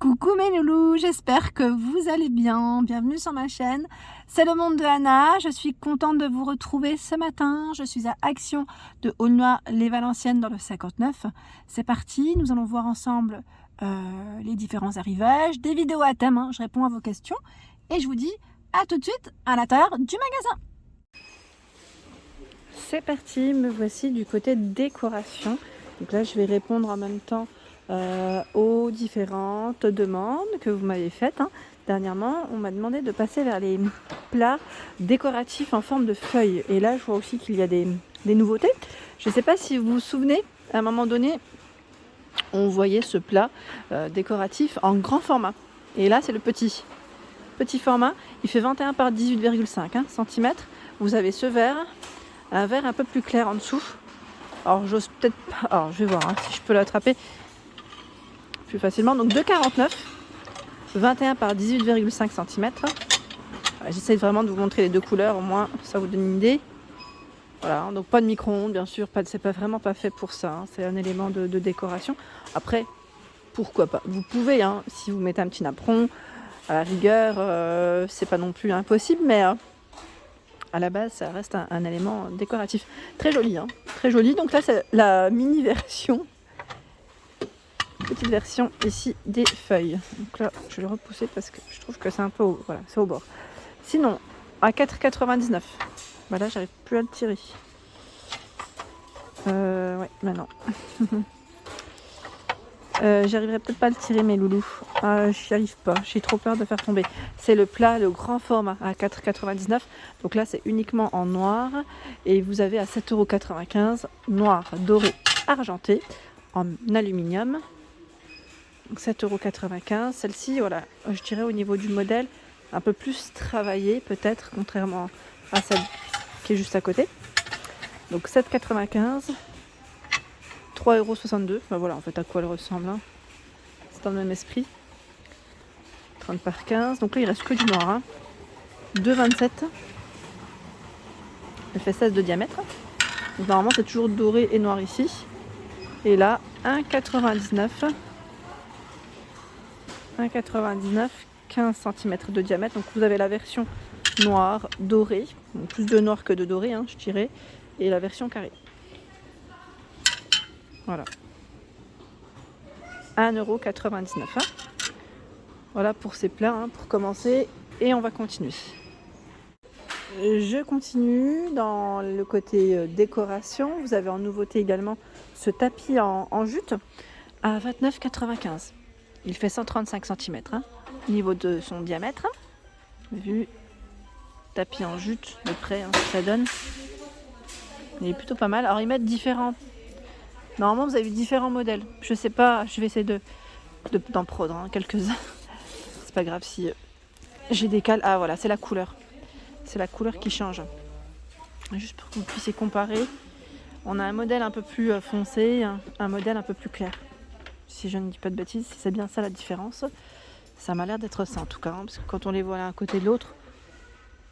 Coucou mes loulous, j'espère que vous allez bien. Bienvenue sur ma chaîne. C'est le monde de Anna. Je suis contente de vous retrouver ce matin. Je suis à Action de Aulnoy-les-Valenciennes dans le 59. C'est parti, nous allons voir ensemble les différents arrivages, des vidéos à thème. Je réponds à vos questions et je vous dis à tout de suite à l'intérieur du magasin. C'est parti, me voici du côté décoration. Donc là, je vais répondre en même temps aux différentes demandes que vous m'avez faites. Dernièrement, on m'a demandé de passer vers les plats décoratifs en forme de feuilles. Et là, je vois aussi qu'il y a des nouveautés. Je ne sais pas si vous vous souvenez, à un moment donné, on voyait ce plat décoratif en grand format. Et là, c'est le petit format. Il fait 21 par 18,5 cm. Vous avez ce verre, un verre un peu plus clair en dessous. Alors, j'ose peut-être pas. Alors, je vais voir si je peux l'attraper plus facilement. Donc 2,49, 21 par 18,5 cm. J'essaie vraiment de vous montrer les deux couleurs, au moins ça vous donne une idée. Voilà, donc pas de micro-ondes, bien sûr, c'est pas vraiment pas fait pour ça. C'est un élément de décoration. Après, pourquoi pas. Vous pouvez, si vous mettez un petit napperon, à la rigueur, c'est pas non plus impossible, mais à la base, ça reste un élément décoratif. Très joli, très joli. Donc là, c'est la mini version. Petite version ici des feuilles. Donc là, je vais le repousser parce que je trouve que c'est un peu haut. Voilà, c'est au bord. Sinon, à 4,99. Voilà, j'arrive plus à le tirer. Ouais, maintenant. J'arriverai peut-être pas à le tirer, mes loulous. J'y arrive pas. J'ai trop peur de faire tomber. C'est le plat, le grand format à 4,99. Donc là, c'est uniquement en noir. Et vous avez à 7,95 €, noir, doré, argenté, en aluminium. Donc 7,95 €. Celle-ci, voilà, je dirais au niveau du modèle, un peu plus travaillée peut-être, contrairement à celle qui est juste à côté. Donc 7,95 €, 3,62 €. Ben voilà, en fait, à quoi elle ressemble. C'est dans le même esprit. 30 par 15. Donc là, il reste que du noir. 2,27 €. Elle fait 16 de diamètre. Donc normalement, c'est toujours doré et noir ici. Et là, 1,99 €. 1,99 €, 15 cm de diamètre. Donc vous avez la version noire, dorée, donc plus de noir que de doré, je dirais, et la version carrée. Voilà. 1,99 €. Voilà pour ces plats, pour commencer, et on va continuer. Je continue dans le côté décoration. Vous avez en nouveauté également ce tapis en jute à 29,95 €. Il fait 135 cm au niveau de son diamètre. Vu tapis en jute de près, ça donne. Il est plutôt pas mal. Alors ils mettent différents. Normalement vous avez différents modèles. Je sais pas, je vais essayer d'en prendre quelques-uns. C'est pas grave si j'ai des cales. Ah voilà, c'est la couleur. C'est la couleur qui change. Juste pour que vous puissiez comparer. On a un modèle un peu plus foncé, un modèle un peu plus clair. Si je ne dis pas de bêtises, c'est bien ça la différence. Ça m'a l'air d'être ça en tout cas, parce que quand on les voit l'un à côté de l'autre,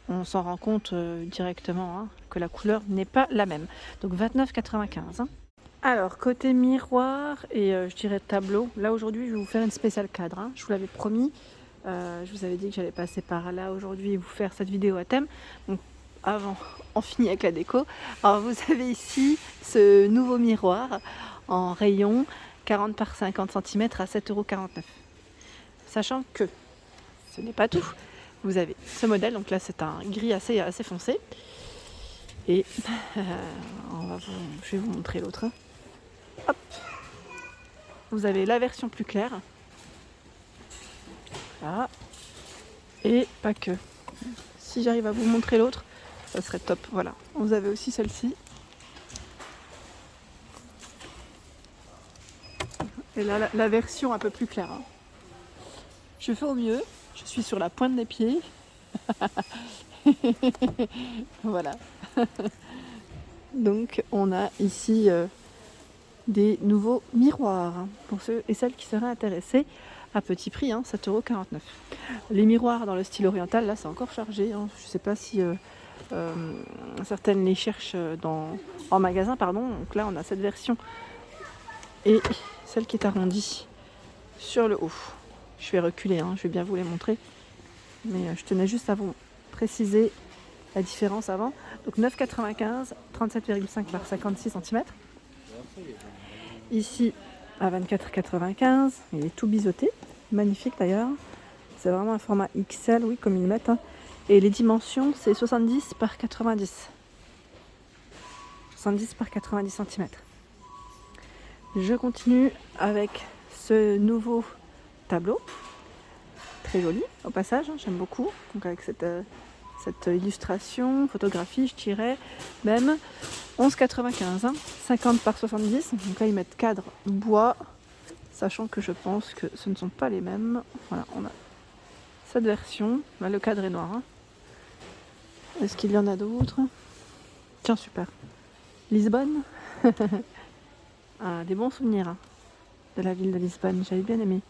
on s'en rend compte directement que la couleur n'est pas la même. Donc 29,95 €. Alors côté miroir et je dirais tableau, là aujourd'hui je vais vous faire une spéciale cadre. Je vous l'avais promis, je vous avais dit que j'allais passer par là aujourd'hui et vous faire cette vidéo à thème. Donc avant, on finit avec la déco. Alors vous avez ici ce nouveau miroir en rayon 40 par 50 cm à 7,49 €. Sachant que ce n'est pas tout. Vous avez ce modèle, donc là c'est un gris assez foncé. Et je vais vous montrer l'autre. Hop. Vous avez la version plus claire. Là. Et pas que. Si j'arrive à vous montrer l'autre, ça serait top. Voilà. Vous avez aussi celle-ci. Et là, la version un peu plus claire. Je fais au mieux. Je suis sur la pointe des pieds. Voilà. Donc, on a ici des nouveaux miroirs pour ceux et celles qui seraient intéressés à petit prix, 7,49 €. Les miroirs dans le style oriental, là, c'est encore chargé. Je ne sais pas si certaines les cherchent en magasin, pardon. Donc là, on a cette version et celle qui est arrondie sur le haut. Je vais reculer, hein, je vais bien vous les montrer. Mais je tenais juste à vous préciser la différence avant. Donc 9,95, 37,5 par 56 cm. Ici à 24,95, il est tout biseauté, magnifique d'ailleurs. C'est vraiment un format XL, oui, comme ils le mettent. Hein. Et les dimensions, c'est 70 par 90. 70 par 90 cm. Je continue avec ce nouveau tableau. Très joli au passage, hein, j'aime beaucoup. Donc avec cette illustration, photographie, je dirais même 11,95, hein, 50 par 70. Donc là ils mettent cadre bois, sachant que je pense que ce ne sont pas les mêmes. Voilà, on a cette version. Là, le cadre est noir. Hein. Est-ce qu'il y en a d'autres? Tiens, super. Lisbonne. Ah, des bons souvenirs hein, de la ville de Lisbonne. J'avais bien aimé.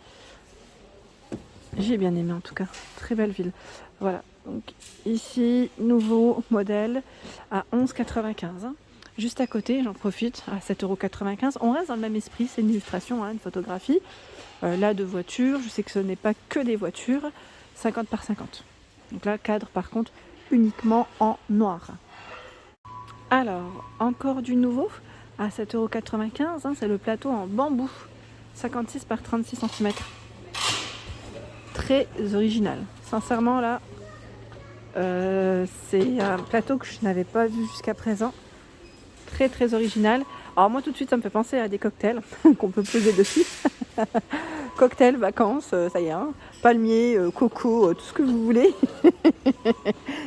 J'ai bien aimé en tout cas. Très belle ville. Voilà. Donc ici, nouveau modèle à 11,95. Hein. Juste à côté, j'en profite, à 7,95 €. On reste dans le même esprit. C'est une illustration, hein, une photographie. Là, de voitures. Je sais que ce n'est pas que des voitures. 50 par 50. Donc là, cadre par contre, uniquement en noir. Alors, encore du nouveau. À 7,95 €, hein, c'est le plateau en bambou, 56 par 36 cm. Très original. Sincèrement, là, c'est un plateau que je n'avais pas vu jusqu'à présent. Très, très original. Alors moi, tout de suite, ça me fait penser à des cocktails qu'on peut poser dessus. Cocktail, vacances, ça y est, hein. Palmier, coco, tout ce que vous voulez.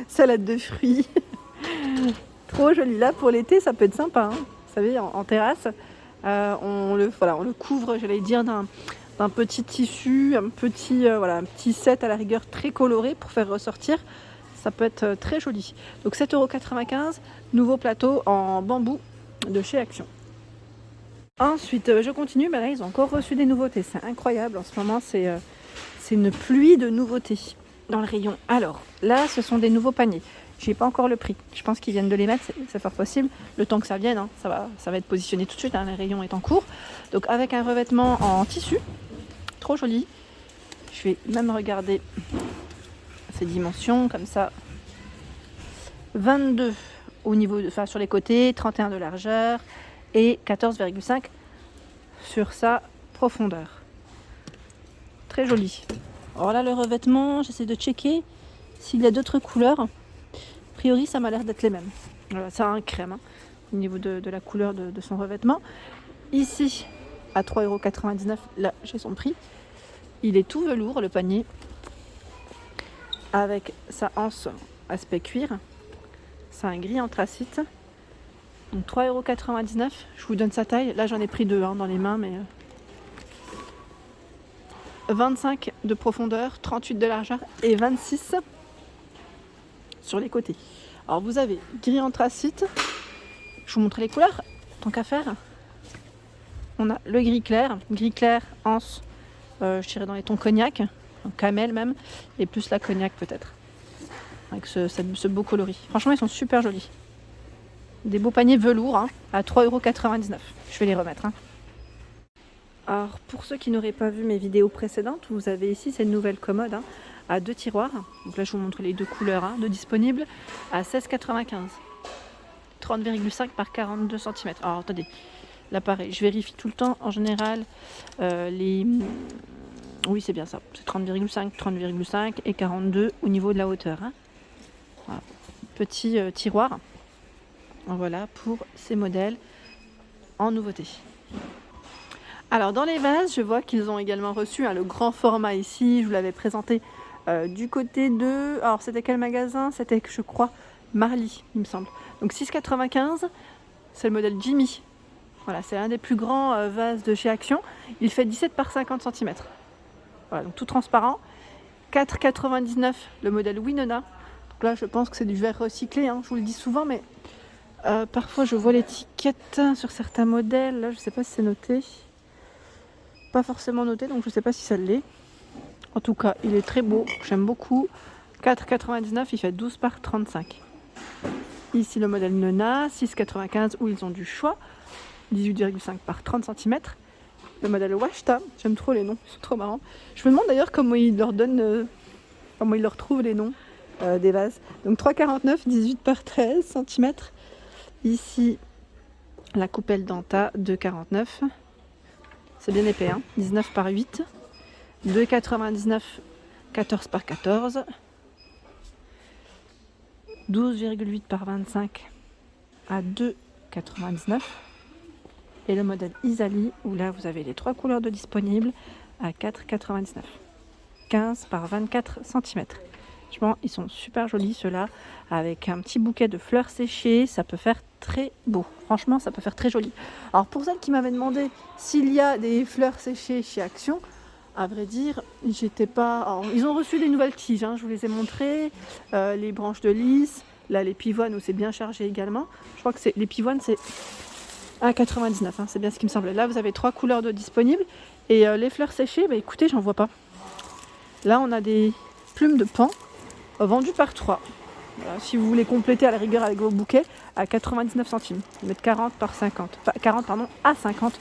Salade de fruits. Trop joli. Là, pour l'été, ça peut être sympa, hein. Vous savez, en terrasse, on le couvre, j'allais dire, d'un petit tissu, un petit set à la rigueur très coloré pour faire ressortir. Ça peut être très joli. Donc 7,95 €, nouveau plateau en bambou de chez Action. Ensuite, je continue. Là, ils ont encore reçu des nouveautés. C'est incroyable. En ce moment, c'est une pluie de nouveautés dans le rayon. Alors, là, ce sont des nouveaux paniers. Je n'ai pas encore le prix. Je pense qu'ils viennent de les mettre, c'est fort possible. Le temps que ça vienne, hein, ça va être positionné tout de suite. Hein, le rayon est en cours. Donc avec un revêtement en tissu, trop joli. Je vais même regarder ces dimensions comme ça. 22 au niveau, sur les côtés, 31 de largeur et 14,5 sur sa profondeur. Très joli. Alors là, le revêtement, j'essaie de checker s'il y a d'autres couleurs. A priori, ça m'a l'air d'être les mêmes. Voilà, c'est un crème hein, au niveau de la couleur de son revêtement. Ici, à 3,99 €, là j'ai son prix. Il est tout velours, le panier, avec sa anse aspect cuir. C'est un gris anthracite. Donc 3,99 €. Je vous donne sa taille. Là, j'en ai pris deux hein, dans les mains, mais 25 de profondeur, 38 de largeur et 26 sur les côtés. Alors vous avez gris anthracite. Je vous montre les couleurs, tant qu'à faire. On a le gris clair, anse, je dirais dans les tons cognac, camel même, et plus la cognac peut-être. Avec ce beau coloris. Franchement, ils sont super jolis. Des beaux paniers velours hein, à 3,99 €. Je vais les remettre. Hein. Alors, pour ceux qui n'auraient pas vu mes vidéos précédentes, vous avez ici cette nouvelle commode hein, à 2 tiroirs. Donc là, je vous montre les deux couleurs hein, de disponibles à 16,95 €. 30,5 par 42 cm. Alors, attendez, là pareil, je vérifie tout le temps. En général, oui, c'est bien ça. C'est 30,5, 30,5 et 42 au niveau de la hauteur. Hein. Voilà. Petit tiroir. Voilà pour ces modèles en nouveauté. Alors dans les vases, je vois qu'ils ont également reçu le grand format ici. Je vous l'avais présenté du côté de... Alors c'était quel magasin? C'était, je crois, Marly, il me semble. Donc 6,95 €, c'est le modèle Jimmy. Voilà, c'est un des plus grands vases de chez Action. Il fait 17 par 50 cm. Voilà, donc tout transparent. 4,99 € le modèle Winona. Donc là, je pense que c'est du verre recyclé. Hein. Je vous le dis souvent, mais parfois je vois l'étiquette sur certains modèles. Là, je ne sais pas si c'est noté. Pas forcément noté, donc je ne sais pas si ça l'est. En tout cas, il est très beau. J'aime beaucoup. 4,99 €, il fait 12 par 35. Ici, le modèle Nona, 6,95 € où ils ont du choix. 18,5 par 30 cm. le modèle Washta. J'aime trop les noms, ils sont trop marrants. Je me demande d'ailleurs comment ils leur donnent, comment ils leur trouvent les noms des vases. Donc 3,49, 18 par 13 cm. Ici, la coupelle Danta, 2,49. C'est bien épais, hein, 19 par 8. 2,99, 14 par 14. 12,8 par 25 à 2,99. Et le modèle Isali, où là vous avez les 3 couleurs de disponibles, à 4,99. 15 par 24 cm. Franchement, ils sont super jolis ceux-là, avec un petit bouquet de fleurs séchées, ça peut faire très beau. Franchement, ça peut faire très joli. Alors pour celles qui m'avaient demandé s'il y a des fleurs séchées chez Action, à vrai dire, j'étais pas... Alors, ils ont reçu des nouvelles tiges, hein, je vous les ai montrées, les branches de lys, là les pivoines où c'est bien chargé également. Je crois que c'est les pivoines, c'est 1,99, hein, c'est bien ce qui me semblait. Là, vous avez 3 couleurs de disponibles. Et les fleurs séchées, bah, écoutez, j'en vois pas. Là, on a des plumes de pan vendues par 3. Voilà, si vous voulez compléter à la rigueur avec vos bouquets, à 99 centimes. Vous mettez 40 par 50. Enfin, 40 pardon, à 50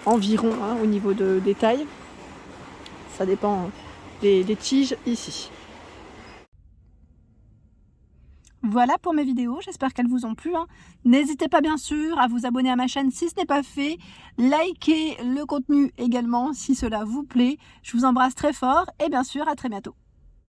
environ, hein, au niveau des tailles. Ça dépend des tiges ici. Voilà pour mes vidéos, j'espère qu'elles vous ont plu. N'hésitez pas bien sûr à vous abonner à ma chaîne si ce n'est pas fait. Likez le contenu également si cela vous plaît. Je vous embrasse très fort et bien sûr à très bientôt.